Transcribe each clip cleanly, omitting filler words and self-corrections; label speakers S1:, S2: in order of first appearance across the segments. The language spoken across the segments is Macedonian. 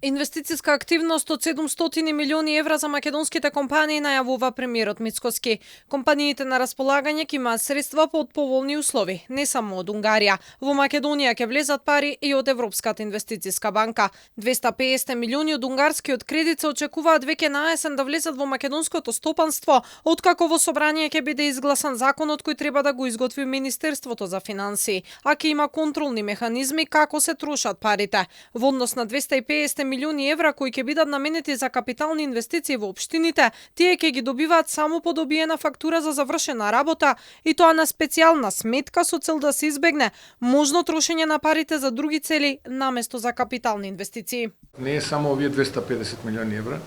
S1: Инвестициска активност од 700 милиони евра за македонските компании најавува премиерот Мицкоски. Компаниите на располагање ќе имаат средства под поволни услови, не само од Унгарија. Во Македонија ќе влезат пари и од Европската инвестициска банка. 250 милиони од унгарскиот кредит се очекуваат веќе на есен да влезат во македонското стопанство, откако во собрание ќе биде изгласан законот кој треба да го изготви Министерството за финансии, а ќе има контролни механизми како се трошат парите. Во однос на 250 милиони евра кои ќе бидат наменети за капитални инвестиции во општините, тие ќе ги добиваат само по добиена фактура за завршена работа и тоа на специјална сметка со цел да се избегне можно трошење на парите за други цели наместо за капитални инвестиции.
S2: Не е само овие 250 милиони евра.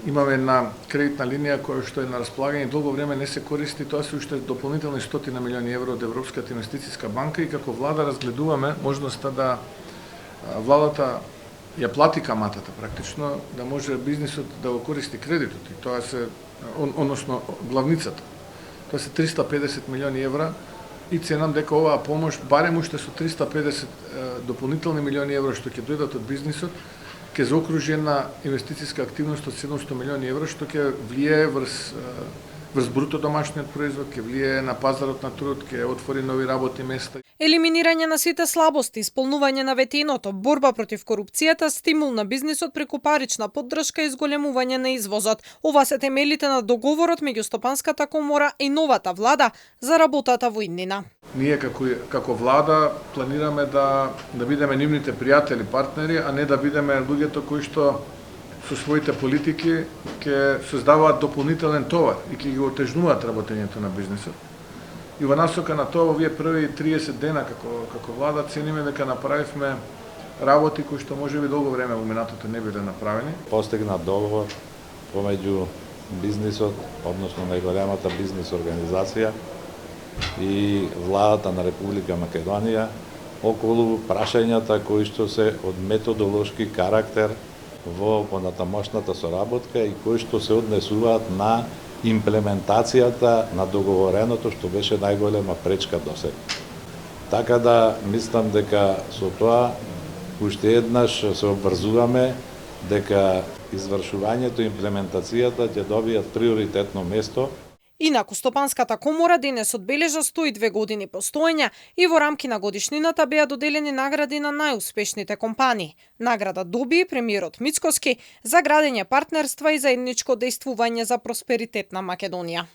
S2: Имаме една кредитна линија која што е на располагање долго време не се користи, тоа се уште дополнителни 100 милиони евра од Европската инвестициска банка и како влада разгледуваме можноста да владата ја плати каматата практично, да може бизнисот да го користи кредитот и тоа се, односно главницата. Тоа се 350 милиони евра и ценам дека оваа помош, барем уште со 350 дополнителни милиони евра што ќе дојдат од бизнисот, ќе заокружи една инвестициска активност од 700 милиони евра што ќе влијае врз бруто домашниот производ, ќе влијае на пазарот на труд, ќе отвори нови работни места.
S1: Елиминирање на сите слабости, исполнување на ветеното, борба против корупцијата, стимул на бизнисот преку парична поддршка и зголемување на извозот. Ова се темелите на договорот меѓу Стопанската комора и новата влада за работата во иднина.
S2: Ние како влада планираме да бидеме нивните пријатели, партнери, а не да бидеме луѓето кои што со своите политики ќе создаваат дополнителен товар и ќе ги отежнуваат работењето на бизнисот. И во насока на тоа, овие први 30 дена како влада цениме дека направивме работи кои што можеби долго време во минатото не биле направени.
S3: Постигнат договор помеѓу бизнисот, односно најголемата бизнис организација и владата на Република Македонија околу прашањата кои што се од методолошки карактер во понатамошната соработка и кои што се однесуваат на имплементацијата на договореното што беше најголема пречка досега. Така да мислам дека со тоа уште еднаш се обврзуваме дека извршувањето и имплементацијата ќе добијат приоритетно место.
S1: Инаку Стопанската комора денес одбележа 102 години постоење и во рамки на годишнината беа доделени награди на најуспешните компании. Награда доби премиерот Мицкоски за градење партнерства и заедничко дејствување за просперитет на Македонија.